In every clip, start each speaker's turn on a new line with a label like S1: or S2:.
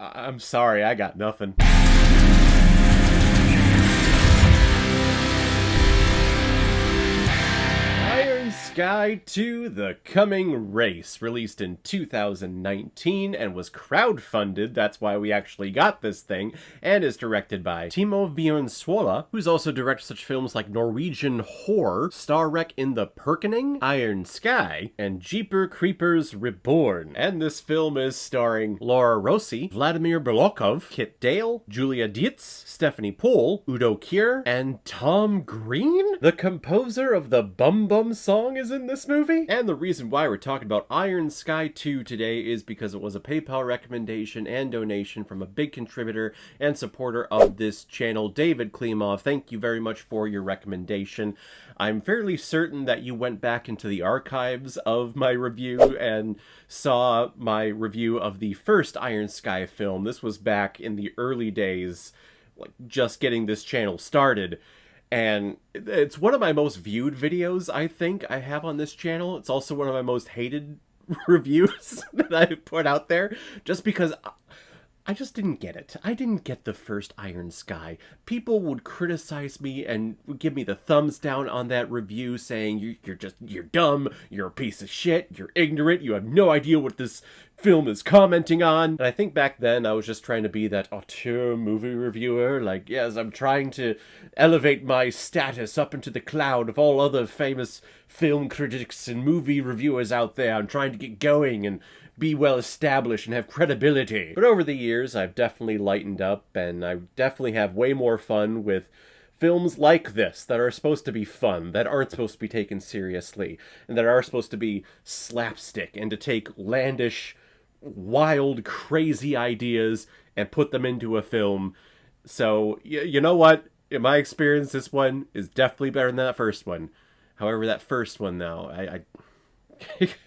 S1: I'm sorry, I got nothing. Iron Sky 2: The Coming Race, released in 2019 and was crowdfunded, that's why we actually got this thing, and is directed by Timo Björnsuola, who's also directed such films like Norwegian Horror, Star Wreck in the Perkening, Iron Sky, and Jeeper Creepers Reborn. And this film is starring Laura Rossi, Vladimir Belokov, Kit Dale, Julia Dietz, Stephanie Pohl, Udo Kier, and Tom Green, the composer of the Bum Bum song, is in this movie. And the reason why we're talking about Iron Sky 2 today is because it was a PayPal recommendation and donation from a big contributor and supporter of this channel, David Klimov. Thank you very much for your recommendation. I'm fairly certain that you went back into the archives of my review and saw my review of the first Iron Sky film. This was back in the early days, like just getting this channel started. And it's one of my most viewed videos, I think, I have on this channel. It's also one of my most hated reviews that I've put out there, just because I just didn't get it. I didn't get the first Iron Sky. People would criticize me and would give me the thumbs down on that review, saying, you're dumb, you're a piece of shit, you're ignorant, you have no idea what this film is commenting on. And I think back then I was just trying to be that auteur movie reviewer, like, yes, I'm trying to elevate my status up into the cloud of all other famous film critics and movie reviewers out there. I'm trying to get going and be well established and have credibility. But over the years, I've definitely lightened up, and I definitely have way more fun with films like this that are supposed to be fun, that aren't supposed to be taken seriously, and that are supposed to be slapstick and to take landish, wild, crazy ideas and put them into a film. So, you know what? In my experience, this one is definitely better than that first one. However, that first one, though,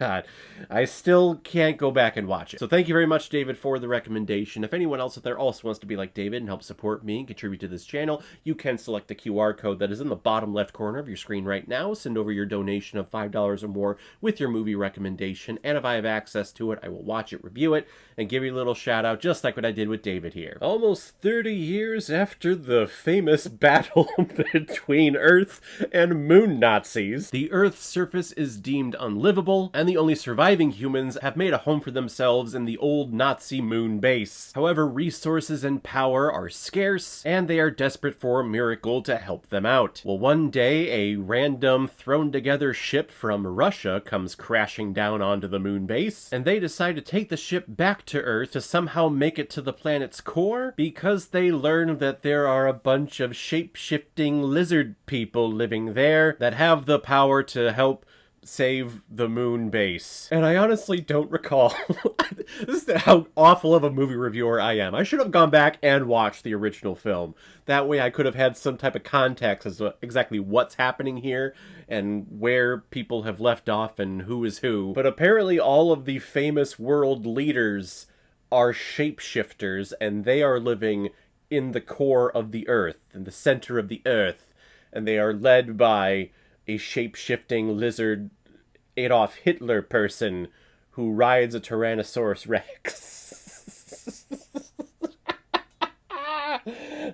S1: God, I still can't go back and watch it. So thank you very much, David, for the recommendation. If anyone else out there also wants to be like David and help support me and contribute to this channel, you can select the QR code that is in the bottom left corner of your screen right now. Send over your donation of $5 or more with your movie recommendation, and if I have access to it, I will watch it, review it, and give you a little shout out, just like what I did with David here. Almost 30 years after the famous battle between Earth and Moon Nazis, the Earth's surface is deemed unlivable, and the only surviving humans have made a home for themselves in the old Nazi moon base. However, resources and power are scarce, and they are desperate for a miracle to help them out. Well, one day, a random thrown-together ship from Russia comes crashing down onto the moon base, and they decide to take the ship back to Earth to somehow make it to the planet's core, because they learn that there are a bunch of shape-shifting lizard people living there that have the power to help save the moon base. And I honestly don't recall. This is how awful of a movie reviewer I am. I should have gone back and watched the original film. That way I could have had some type of context as to exactly what's happening here and where people have left off and who is who. But apparently all of the famous world leaders are shapeshifters, and they are living in the core of the Earth, in the center of the Earth, and they are led by a shape-shifting lizard Adolf Hitler person who rides a Tyrannosaurus Rex.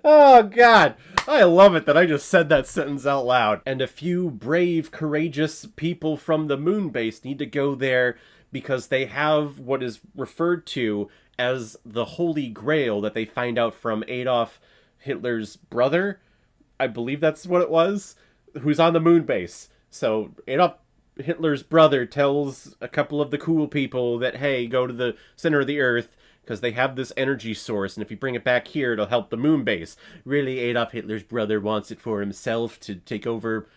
S1: Oh, God. I love it that I just said that sentence out loud. And a few brave, courageous people from the moon base need to go there because they have what is referred to as the Holy Grail that they find out from Adolf Hitler's brother. I believe that's what it was. Who's on the moon base. So Adolf Hitler's brother tells a couple of the cool people that, hey, go to the center of the Earth because they have this energy source, and if you bring it back here, it'll help the moon base. Really, Adolf Hitler's brother wants it for himself to take over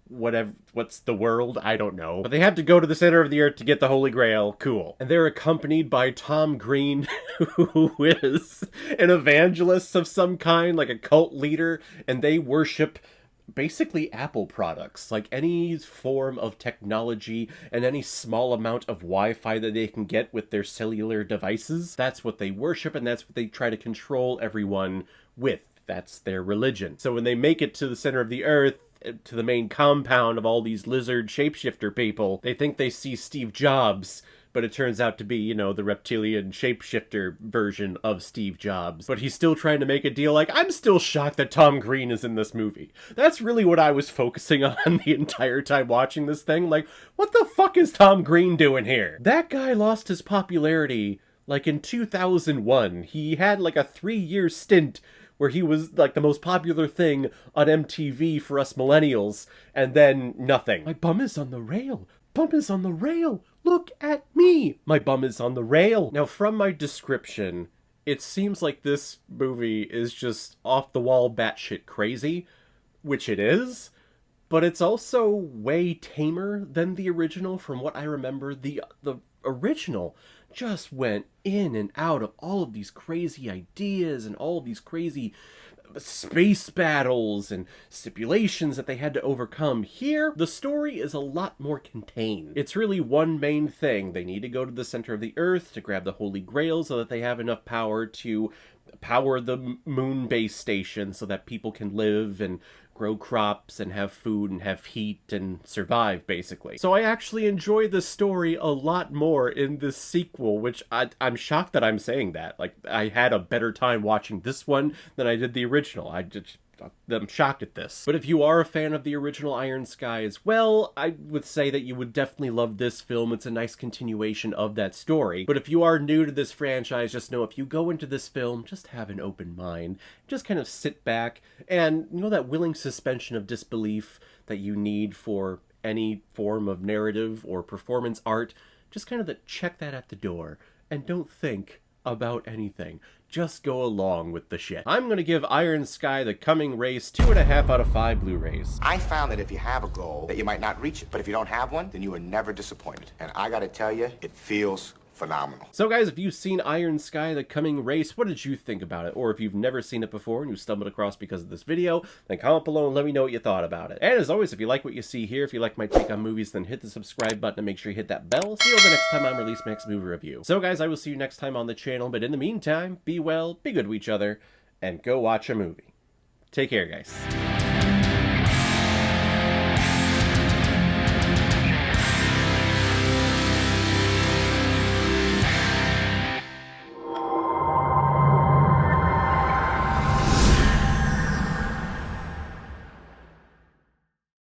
S1: what's the world? I don't know. But they have to go to the center of the Earth to get the Holy Grail. Cool. And they're accompanied by Tom Green, who is an evangelist of some kind, like a cult leader, and they worship basically Apple products, like any form of technology and any small amount of Wi-Fi that they can get with their cellular devices. That's what they worship, and that's what they try to control everyone with. That's their religion. So when they make it to the center of the Earth, to the main compound of all these lizard shapeshifter people, they think they see Steve Jobs, but but it turns out to be, you know, the reptilian shapeshifter version of Steve Jobs. But he's still trying to make a deal. Like, I'm still shocked that Tom Green is in this movie. That's really what I was focusing on the entire time watching this thing. Like, what the fuck is Tom Green doing here? That guy lost his popularity, like, in 2001. He had, like, a 3-year stint where he was, like, the most popular thing on MTV for us millennials, and then nothing. My bum is on the rail. Bum is on the rail. Look at me. My bum is on the rail. Now, from my description, it seems like this movie is just off-the-wall batshit crazy, which it is, but it's also way tamer than the original. From what I remember, the original just went in and out of all of these crazy ideas and all of these crazy space battles and stipulations that they had to overcome. Here, the story is a lot more contained. It's really one main thing. They need to go to the center of the Earth to grab the Holy Grail so that they have enough power to power the moon base station so that people can live and grow crops and have food and have heat and survive, basically. So I actually enjoy the story a lot more in this sequel, which I'm shocked that I'm saying that. Like, I had a better time watching this one than I did the original. I'm shocked at this. But if you are a fan of the original Iron Sky as well, I would say that you would definitely love this film. It's a nice continuation of that story. But if you are new to this franchise, just know if you go into this film, just have an open mind. Just kind of sit back and, you know, that willing suspension of disbelief that you need for any form of narrative or performance art, just kind of check that at the door and don't think about anything. Just go along with the shit. I'm gonna give Iron Sky: The Coming Race 2.5 out of 5 Blu-rays.
S2: I found that if you have a goal, that you might not reach it. But if you don't have one, then you are never disappointed. And I gotta tell you, it feels phenomenal.
S1: So guys, if you've seen Iron Sky: The Coming Race, what did you think about it? Or if you've never seen it before and you stumbled across because of this video, then comment below and let me know what you thought about it. And as always, if you like what you see here, if you like my take on movies, then hit the subscribe button and make sure you hit that bell. See you the next time I release my next movie review. So guys, I will see you next time on the channel, but in the meantime, be well, be good to each other, and go watch a movie. Take care, guys.